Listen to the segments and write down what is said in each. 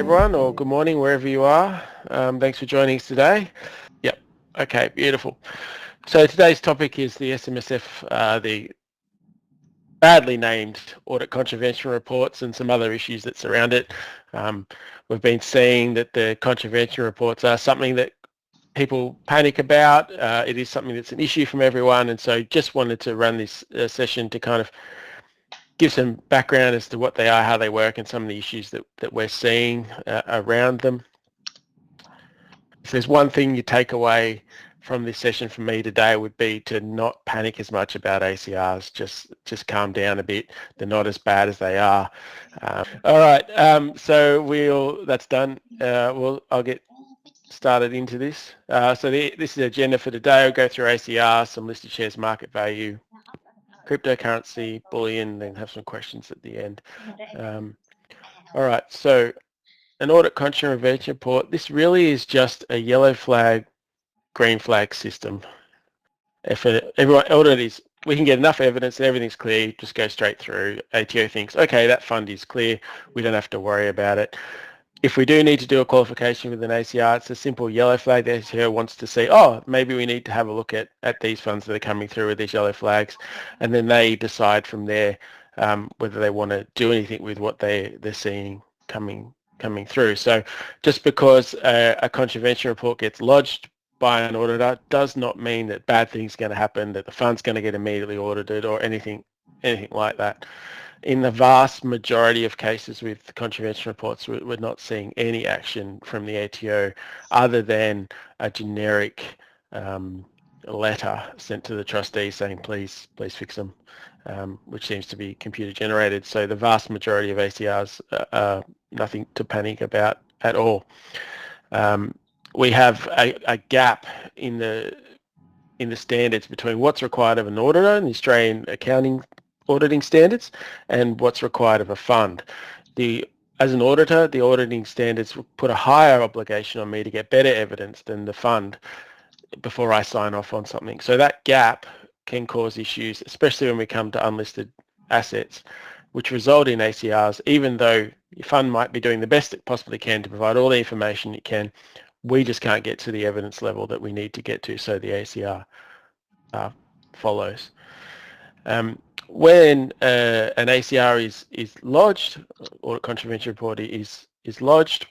everyone, or good morning wherever you are. Thanks for joining us today. Yep, okay, beautiful. So today's topic is the SMSF, the badly named Audit Contravention Reports and some other issues that surround it. We've been seeing that the contravention reports are something that people panic about. It is something that's an issue from everyone, and so just wanted to run this session to kind of give some background as to what they are, how they work, and some of the issues that we're seeing around them. If there's one thing you take away from this session from me today, would be to not panic as much about ACRs. Just calm down a bit. They're not as bad as they are. All right, so that's done. I'll get started into this. This is the agenda for today. I'll go through ACR, some listed shares market value, cryptocurrency, bullion, then have some questions at the end. All right, so an audit contravention report. This really is just a yellow flag, green flag system. If everyone audit is, we can get enough evidence and everything's clear, just go straight through. ATO thinks, okay, that fund is clear. We don't have to worry about it. If we do need to do a qualification with an ACR, it's a simple yellow flag. The ATO wants to see, oh, maybe we need to have a look at these funds that are coming through with these yellow flags, and then they decide from there whether they want to do anything with what they're seeing coming through. So just because a contravention report gets lodged by an auditor does not mean that bad things are going to happen, that the fund's going to get immediately audited or anything like that. In the vast majority of cases with contravention reports, we're not seeing any action from the ATO other than a generic letter sent to the trustee saying, please fix them, which seems to be computer generated. So the vast majority of ACRs are nothing to panic about at all. We have a gap in the standards between what's required of an auditor in the Australian accounting auditing standards and what's required of a fund. As an auditor, the auditing standards put a higher obligation on me to get better evidence than the fund before I sign off on something. So that gap can cause issues, especially when we come to unlisted assets, which result in ACRs, even though your fund might be doing the best it possibly can to provide all the information it can. We just can't get to the evidence level that we need to get to, so the ACR follows. When an ACR is lodged, audit contravention report is lodged,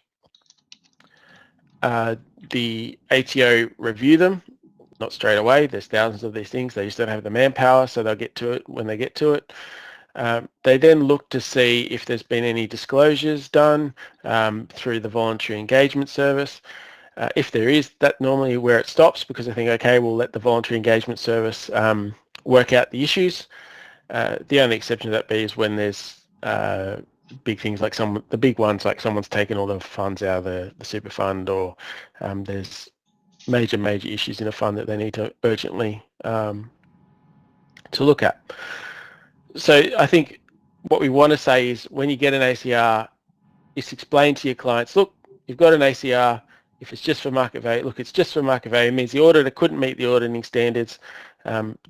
the ATO review them, not straight away. There's thousands of these things. They just don't have the manpower, so they'll get to it when they get to it. They then look to see if there's been any disclosures done through the voluntary engagement service. If there is, that normally where it stops, because I think, okay, we'll let the voluntary engagement service work out the issues. The only exception to that is when there's big things like the big ones, like someone's taken all the funds out of the super fund, or there's major issues in a fund that they need to urgently to look at. So I think what we want to say is when you get an ACR, is explain to your clients, look, you've got an ACR. If it's just for market value, look, it's just for market value. It means the auditor couldn't meet the auditing standards.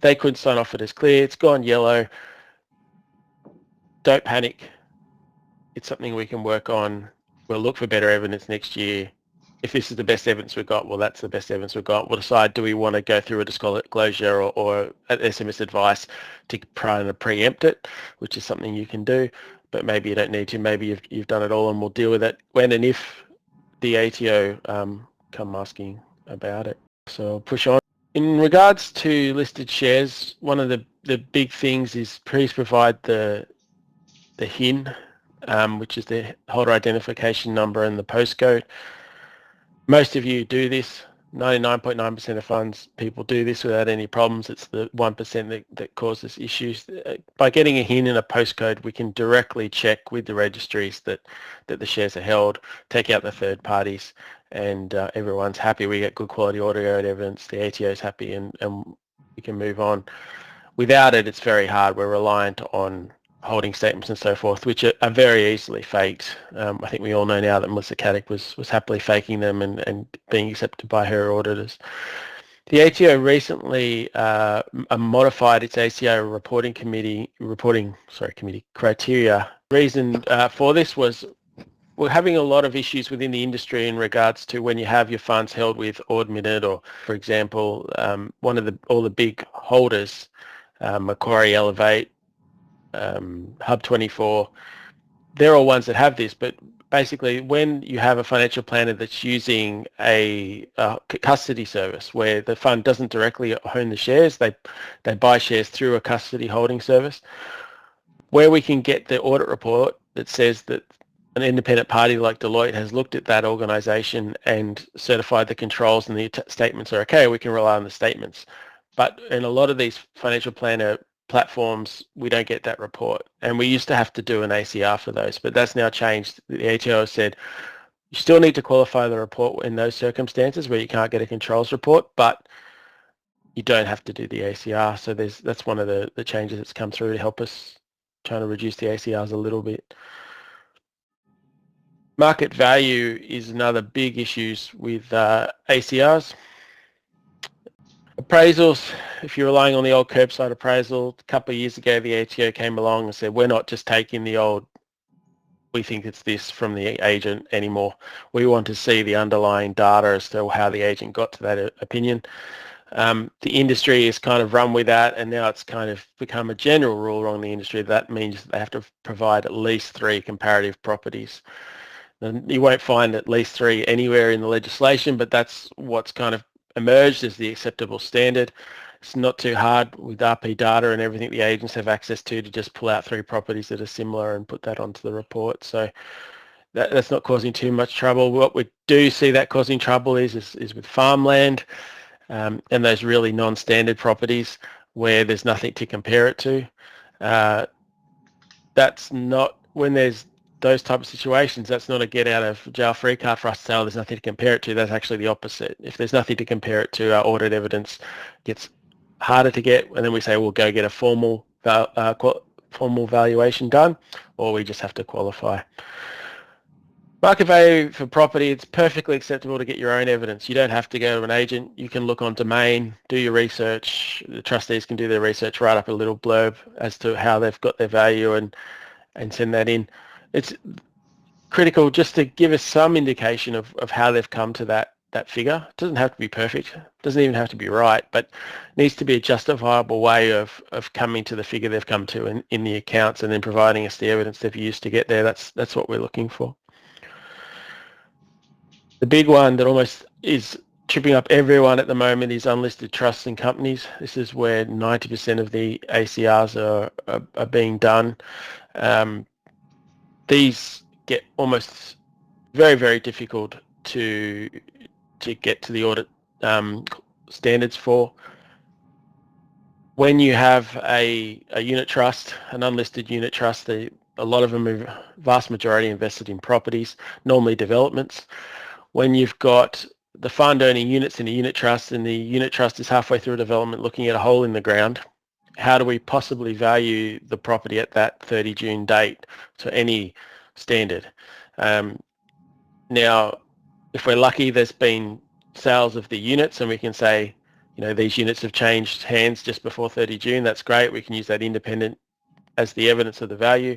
They couldn't sign off it as clear. It's gone yellow. Don't panic. It's something we can work on. We'll look for better evidence next year. If this is the best evidence we've got, well, that's the best evidence we've got. We'll decide, do we want to go through a disclosure or an SMS advice to try and preempt it, which is something you can do, but maybe you don't need to. Maybe you've done it all, and we'll deal with it when and if the ATO come asking about it. So I'll push on. In regards to listed shares, one of the big things is please provide the HIN, which is the holder identification number and the postcode. Most of you do this. 99.9% of funds, people do this without any problems. It's the 1% that causes issues. By getting a HIN and a postcode, we can directly check with the registries that the shares are held, take out the third parties, and everyone's happy. We get good quality audio evidence. The ATO is happy, and we can move on. Without it, it's very hard. We're reliant on holding statements and so forth, which are very easily faked. I think we all know now that Melissa Caddick was happily faking them and being accepted by her auditors. The ATO recently modified its ACO reporting criteria. Reason for this was we're having a lot of issues within the industry in regards to when you have your funds held with Audit, or for example, all the big holders, Macquarie, Elevate, Hub24, they're all ones that have this, but basically when you have a financial planner that's using a custody service where the fund doesn't directly own the shares, they buy shares through a custody holding service, where we can get the audit report that says that an independent party like Deloitte has looked at that organisation and certified the controls and the statements are okay, we can rely on the statements. But in a lot of these financial planner platforms, we don't get that report. And we used to have to do an ACR for those, but that's now changed. The ATO has said you still need to qualify the report in those circumstances where you can't get a controls report, but you don't have to do the ACR. So that's one of the changes that's come through to help us trying to reduce the ACRs a little bit. Market value is another big issue with ACRs. Appraisals, if you're relying on the old curbside appraisal, a couple of years ago the ATO came along and said we're not just taking the old we think it's this from the agent anymore. We want to see the underlying data as to how the agent got to that opinion. The industry is kind of run with that, and now it's kind of become a general rule around the industry. That means they have to provide at least 3 comparative properties. And you won't find at least 3 anywhere in the legislation, but that's what's kind of emerged as the acceptable standard. It's not too hard with RP data and everything the agents have access to just pull out 3 properties that are similar and put that onto the report. So that's not causing too much trouble. What we do see that causing trouble is with farmland and those really non-standard properties where there's nothing to compare it to. That's not, when there's those type of situations, that's not a get out of jail free card for us to say, oh, there's nothing to compare it to. That's actually the opposite. If there's nothing to compare it to, our audit evidence gets harder to get, and then we say we'll go get a formal valuation done, or we just have to qualify. Market value for property, it's perfectly acceptable to get your own evidence. You don't have to go to an agent. You can look on Domain, do your research. The trustees can do their research, write up a little blurb as to how they've got their value and send that in. It's critical just to give us some indication of how they've come to that figure. It doesn't have to be perfect. It doesn't even have to be right, but it needs to be a justifiable way of coming to the figure they've come to in the accounts and then providing us the evidence they've used to get there. That's what we're looking for. The big one that almost is tripping up everyone at the moment is unlisted trusts and companies. This is where 90% of the ACRs are being done. These get almost very, very difficult to get to the audit standards for. When you have a unit trust, an unlisted unit trust, a lot of them are vast majority invested in properties, normally developments. When you've got the fund owning units in a unit trust and the unit trust is halfway through a development looking at a hole in the ground, how do we possibly value the property at that 30 June date to any standard? Now, if we're lucky, there's been sales of the units and we can say, you know, these units have changed hands just before 30 June. That's great. We can use that independent as the evidence of the value.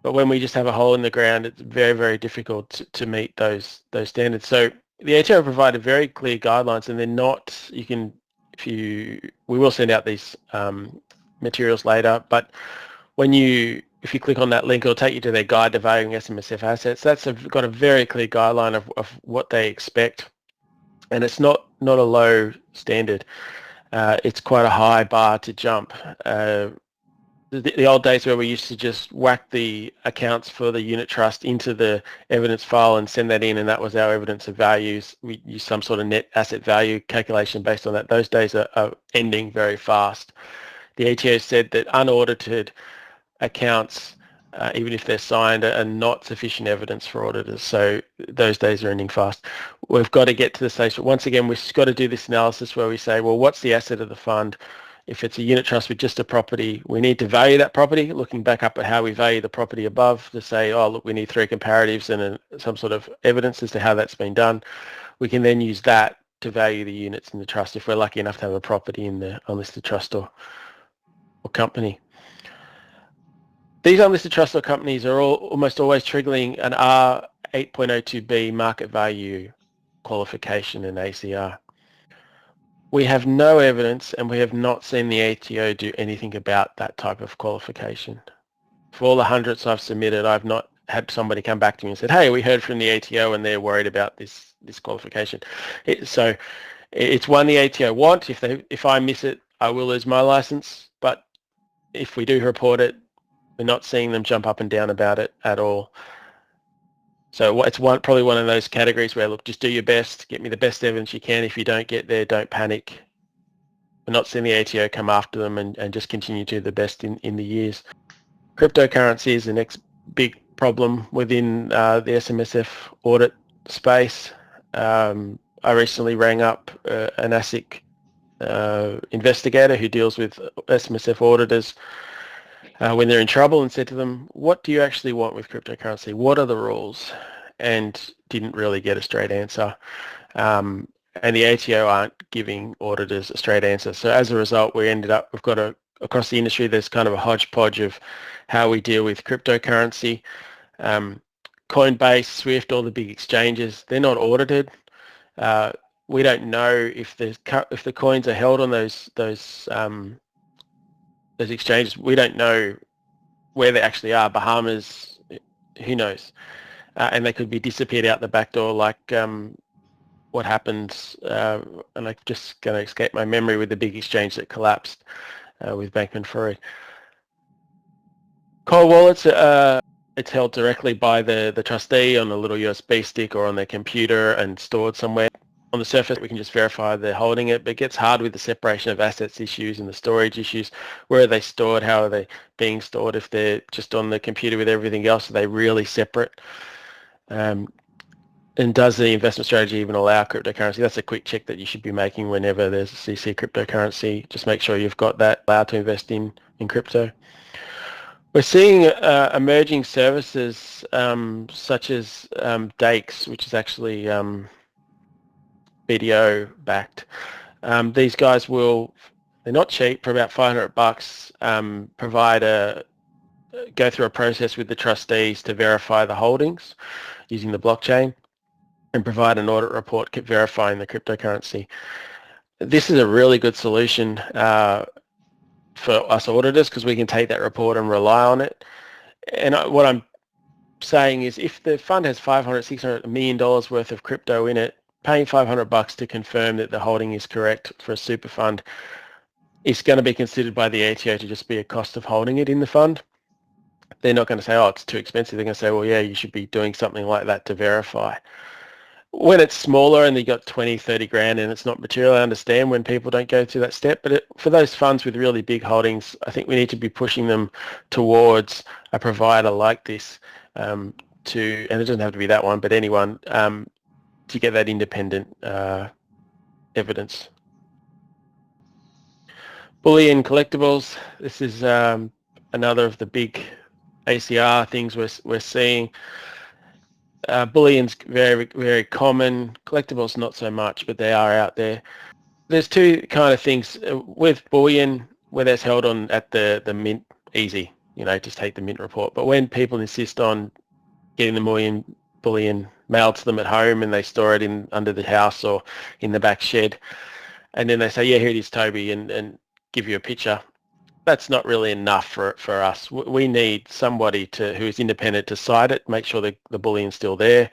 But when we just have a hole in the ground, it's very, very difficult to meet those standards. So the ATO provided very clear guidelines, and they're not, you can, we will send out these materials later, but if you click on that link, it'll take you to their guide to valuing SMSF assets. That's got a very clear guideline of what they expect, and it's not a low standard. It's quite a high bar to jump. The old days where we used to just whack the accounts for the unit trust into the evidence file and send that in, and that was our evidence of values. We use some sort of net asset value calculation based on that. Those days are ending very fast. The ATO said that unaudited accounts, even if they're signed, are not sufficient evidence for auditors. So those days are ending fast. We've got to get to the stage. Once again, we've got to do this analysis where we say, well, what's the asset of the fund? If it's a unit trust with just a property, we need to value that property, looking back up at how we value the property above to say, oh, look, we need 3 comparatives and some sort of evidence as to how that's been done. We can then use that to value the units in the trust if we're lucky enough to have a property in the unlisted trust or company. These unlisted trust or companies are almost always triggering an R8.02B market value qualification in ACR. We have no evidence and we have not seen the ATO do anything about that type of qualification. For all the hundreds I've submitted, I've not had somebody come back to me and said, hey, we heard from the ATO and they're worried about this qualification. So it's one the ATO want. If I miss it, I will lose my license. But if we do report it, we're not seeing them jump up and down about it at all. So it's probably one of those categories where, look, just do your best, get me the best evidence you can. If you don't get there, don't panic. We're not seeing the ATO come after them and just continue to do the best in the years. Cryptocurrency is the next big problem within the SMSF audit space. I recently rang up an ASIC investigator who deals with SMSF auditors when they're in trouble and said to them, what do you actually want with cryptocurrency? What are the rules? And didn't really get a straight answer. And the ATO aren't giving auditors a straight answer. So as a result, we've got across the industry, there's kind of a hodgepodge of how we deal with cryptocurrency. Coinbase, Swift, all the big exchanges, they're not audited. We don't know if the coins are held on those exchanges. We don't know where they actually are. Bahamas, who knows? And they could be disappeared out the back door, like what happens. And I'm just going to escape my memory with the big exchange that collapsed with Bankman-Fried. Cold wallets, it's held directly by the trustee on a little USB stick or on their computer and stored somewhere. On the surface, we can just verify they're holding it, but it gets hard with the separation of assets issues and the storage issues. Where are they stored? How are they being stored? If they're just on the computer with everything else, are they really separate? And does the investment strategy even allow cryptocurrency? That's a quick check that you should be making whenever there's a CC cryptocurrency. Just make sure you've got that allowed to invest in crypto. We're seeing emerging services such as DAKES, which is actually BDO backed. These guys they're not cheap, for about $500, go through a process with the trustees to verify the holdings using the blockchain and provide an audit report verifying the cryptocurrency. This is a really good solution for us auditors because we can take that report and rely on it. And what I'm saying is if the fund has $500, $600 million worth of crypto in it, paying $500 to confirm that the holding is correct for a super fund is going to be considered by the ATO to just be a cost of holding it in the fund. They're not going to say, oh, it's too expensive. They're going to say, well, yeah, you should be doing something like that to verify. When it's smaller and you got 20, 30 grand and it's not material, I understand when people don't go to that step. But for those funds with really big holdings, I think we need to be pushing them towards a provider like this and it doesn't have to be that one, but anyone, to get that independent evidence. Bullion Collectibles, this is another of the big ACR things we're seeing. Bullion's very, very common. Collectibles not so much, but they are out there. There's two kind of things with Bullion, where that's held on at the mint, easy, just take the mint report. But when people insist on getting the Bullion mailed to them at home and they store it under the house or in the back shed, and then they say, yeah, here it is, Toby, and give you a picture, that's not really enough for us. We need somebody who is independent to cite it, make sure that the bullion's still there,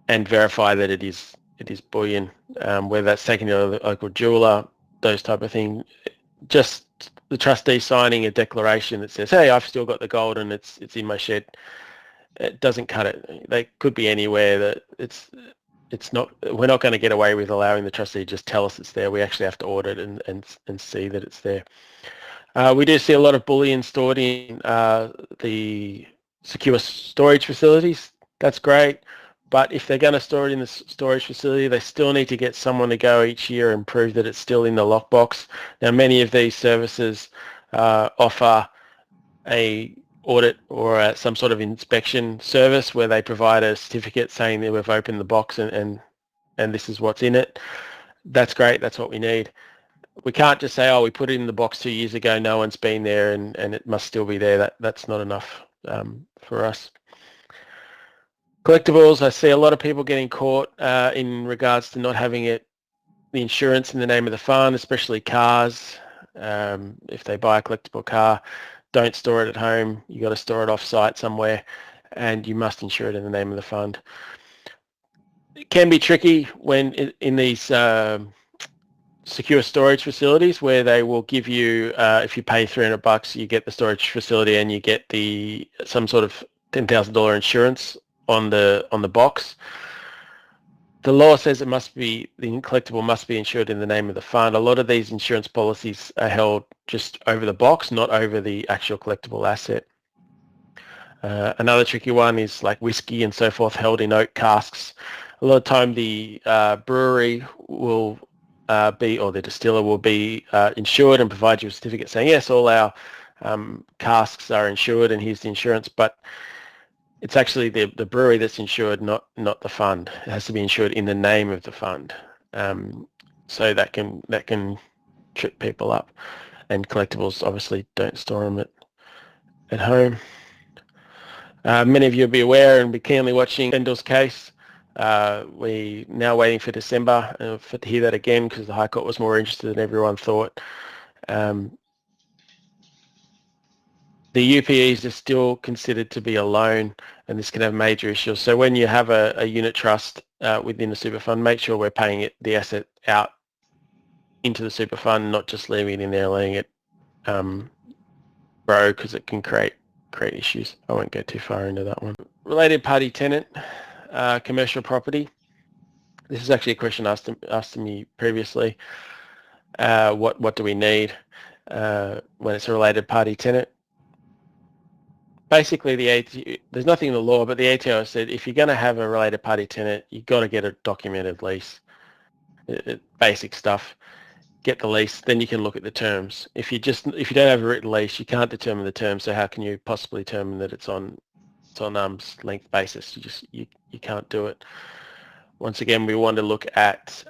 and verify that it is bullion, whether that's taken to a local jeweler, those type of thing. Just the trustee signing a declaration that says, hey, I've still got the gold and it's in my shed, it doesn't cut it. They could be anywhere. That it's not. We're not going to get away with allowing the trustee to just tell us it's there. We actually have to audit and see that it's there. We do see a lot of bullion stored in the secure storage facilities. That's great. But if they're going to store it in the storage facility, they still need to get someone to go each year and prove that it's still in the lockbox. Now, many of these services offer a audit or some sort of inspection service where they provide a certificate saying that we've opened the box and this is what's in it. That's great. That's what we need. We can't just say, oh, we put it in the box 2 years ago, no one's been there, and it must still be there. That's not enough for us. Collectibles, I see a lot of people getting caught in regards to not having the insurance in the name of the fund, especially cars. If they buy a collectible car, don't store it at home. You got to store it off-site somewhere, and you must insure it in the name of the fund. It can be tricky when in these secure storage facilities where they will give you, if you pay $300, you get the storage facility and you get some sort of $10,000 insurance on the box. The law says the collectible must be insured in the name of the fund. A lot of these insurance policies are held just over the box, not over the actual collectible asset. Another tricky one is like whiskey and so forth held in oak casks. A lot of time the brewery will or the distiller will be insured and provide you a certificate saying, yes, all our casks are insured and here's the insurance, but it's actually the brewery that's insured, not the fund. It has to be insured in the name of the fund. So that can trip people up, and collectibles obviously don't store them at home. Many of you will be aware and be keenly watching Bendel's case. We now waiting for December to hear that again because the High Court was more interested than everyone thought. The UPEs are still considered to be a loan, and this can have major issues. So when you have a unit trust within the super fund, make sure we're paying the asset out into the super fund, not just leaving it in there, letting it grow, because it can create issues. I won't go too far into that one. Related party tenant, commercial property. This is actually a question asked to me previously. What do we need when it's a related party tenant? Basically, there's nothing in the law, but the ATO said if you're going to have a related party tenant, you've got to get a documented lease. Basic stuff. Get the lease, then you can look at the terms. If you don't have a written lease, you can't determine the terms. So how can you possibly determine that it's on arm's length basis? You can't do it. Once again, we want to look at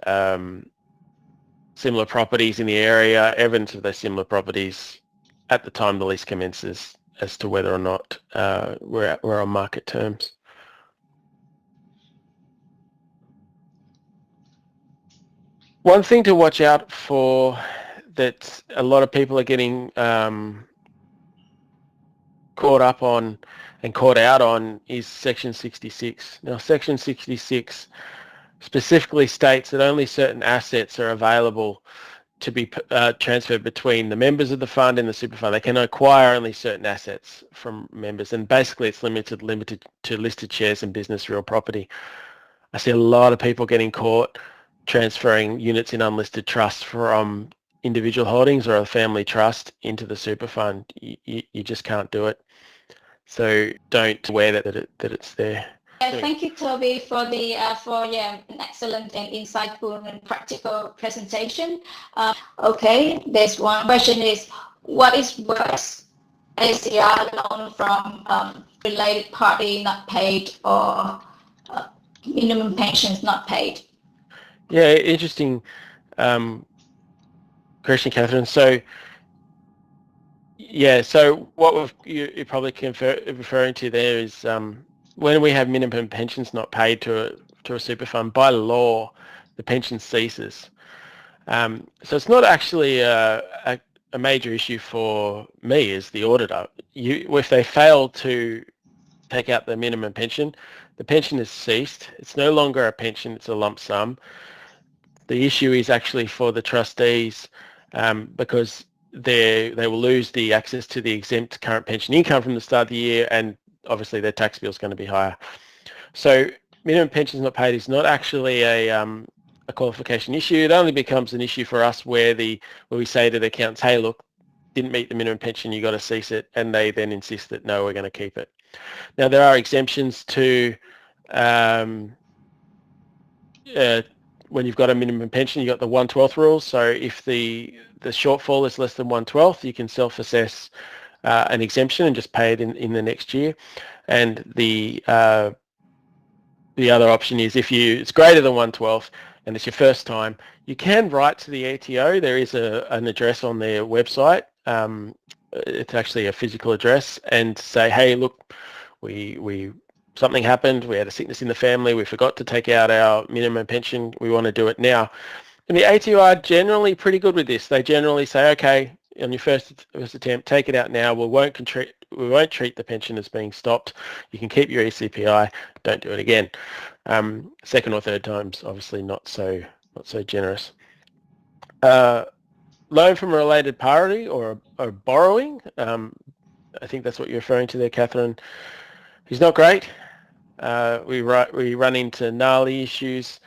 similar properties in the area, evidence of those similar properties at the time the lease commences, as to whether or not we're on market terms. One thing to watch out for that a lot of people are getting caught up on and caught out on is Section 66. Now, Section 66 specifically states that only certain assets are available to be transferred between the members of the fund and the super fund. They can acquire only certain assets from members, and basically it's limited to listed shares and business real property. I see a lot of people getting caught transferring units in unlisted trusts from individual holdings or a family trust into the super fund. You just can't do it. So don't aware that it's there. Thank you, Toby, for an excellent and insightful and practical presentation. Okay, there's one question: is what is worse, ACR loan from related party not paid, or minimum pensions not paid? Yeah, interesting question, Catherine. So yeah, so what you're probably referring to there is when we have minimum pensions not paid to a super fund, by law, the pension ceases. So it's not actually a major issue for me as the auditor. If they fail to take out the minimum pension, the pension has ceased. It's no longer a pension, it's a lump sum. The issue is actually for the trustees because they will lose the access to the exempt current pension income from the start of the year, and obviously their tax bill is going to be higher. So minimum pensions not paid is not actually a qualification issue. It only becomes an issue for us where we say to the accountants, hey, look, didn't meet the minimum pension, you got to cease it, and they then insist that no, we're going to keep it. Now there are exemptions to when you've got a minimum pension, you've got the 1/12 rule. So if the shortfall is less than 1/12, you can self-assess an exemption and just pay it in the next year. And the other option is if it's greater than 1/12 and it's your first time, You can write to the ATO. There is an address on their website. It's actually a physical address, and say, hey, look, we something happened. We had a sickness in the family. We forgot to take out our minimum pension. We want to do it now. And the ATO are generally pretty good with this. They generally say, okay, on your first attempt, take it out now. We won't treat the pension as being stopped. You can keep your ECPI. Don't do it again. Second or third times, obviously not so generous. Loan from a related party or borrowing. I think that's what you're referring to there, Catherine. He's not great. We run into gnarly issues.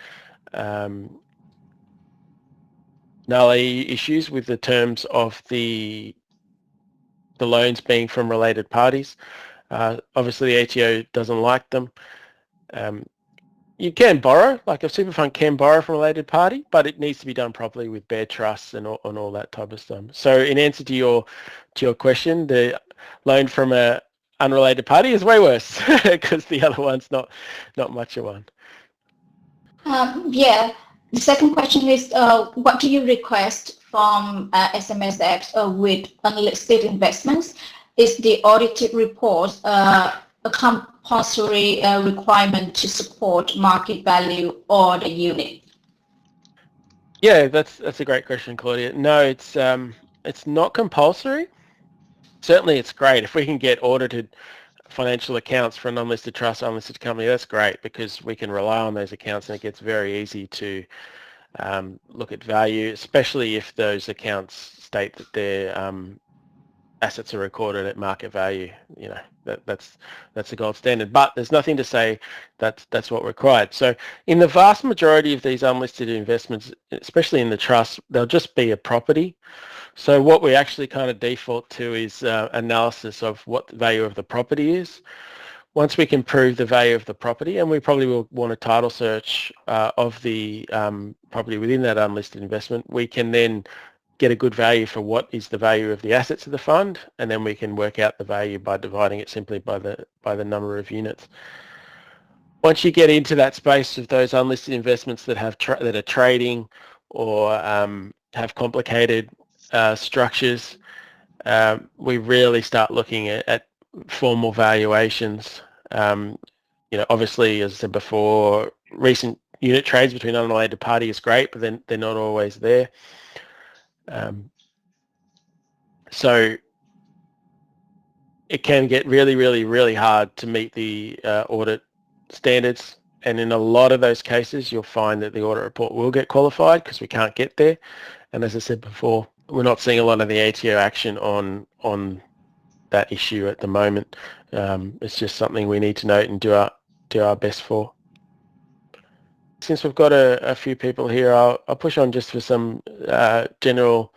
Gnarly issues with the terms of the loans being from related parties. Obviously, the ATO doesn't like them. You can borrow, like a super fund can borrow from a related party, but it needs to be done properly with bare trusts and all that type of stuff. So in answer to your question, the loan from a unrelated party is way worse because the other one's not much of one. Yeah. The second question is, what do you request from SMSFs with unlisted investments? Is the audited report a compulsory requirement to support market value or the unit? Yeah, that's a great question, Claudia. No, it's not compulsory. Certainly, it's great if we can get audited financial accounts for an unlisted trust, unlisted company. That's great because we can rely on those accounts, and it gets very easy to look at value, especially if those accounts state that their assets are recorded at market value. You know, that's the gold standard. But there's nothing to say that's what's required. So in the vast majority of these unlisted investments, especially in the trust, they'll just be a property. So what we actually kind of default to is analysis of what the value of the property is. Once we can prove the value of the property, and we probably will want a title search of the property within that unlisted investment, we can then get a good value for what is the value of the assets of the fund, and then we can work out the value by dividing it simply by the number of units. Once you get into that space of those unlisted investments that that are trading or have complicated structures, we really start looking at formal valuations. You know, obviously, as I said before, recent unit trades between unrelated party is great, but then they're not always there. So it can get really, really, really hard to meet the audit standards. And in a lot of those cases, you'll find that the audit report will get qualified because we can't get there. And as I said before, we're not seeing a lot of the ATO action on that issue at the moment. It's just something we need to note and do our best for. Since we've got a few people here, I'll push on just for some general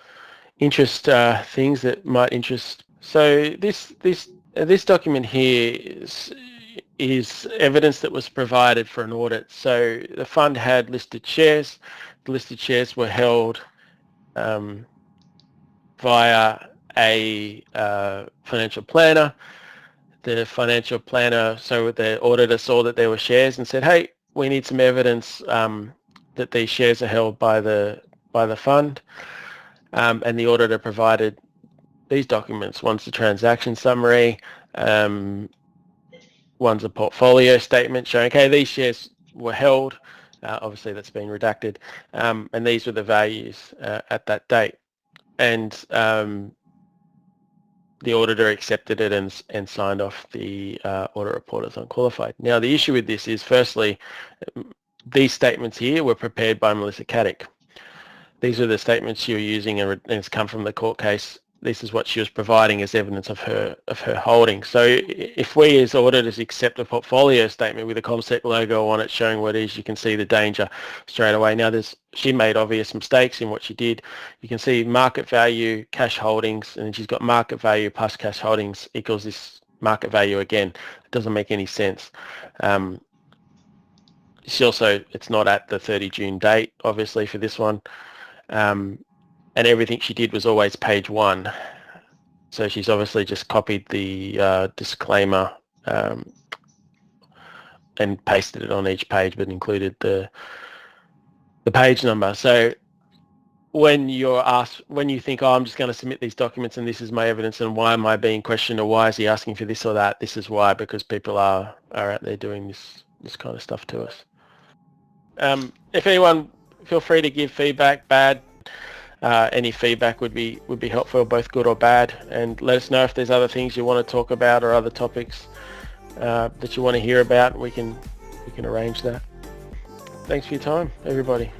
interest things that might interest. So this document here is evidence that was provided for an audit. So the fund had listed shares. The listed shares were held via a financial planner. The financial planner, so the auditor saw that there were shares and said, hey, we need some evidence that these shares are held by the fund. And the auditor provided these documents. One's the transaction summary, one's a portfolio statement showing, okay, these shares were held. Obviously, that's been redacted. And these were the values at that date. And the auditor accepted it and signed off the audit report as unqualified. Now, the issue with this is, firstly, these statements here were prepared by Melissa Caddick. These are the statements she was using, and it's come from the court case. This is what she was providing as evidence of her holding. So if we as auditors accept a portfolio statement with a ComSec logo on it showing what it is, you can see the danger straight away. Now, she made obvious mistakes in what she did. You can see market value, cash holdings, and she's got market value plus cash holdings equals this market value again. It doesn't make any sense. She also, it's not at the 30 June date, obviously, for this one. And everything she did was always page 1. So she's obviously just copied the disclaimer and pasted it on each page, but included the page number. So when you're asked, when you think, oh, I'm just going to submit these documents and this is my evidence and why am I being questioned or why is he asking for this or that? This is why, because people are out there doing this kind of stuff to us. If anyone, feel free to give feedback, bad. Any feedback would be helpful, both good or bad, and let us know if there's other things you want to talk about or other topics that you want to hear about. We can arrange that. Thanks for your time, everybody.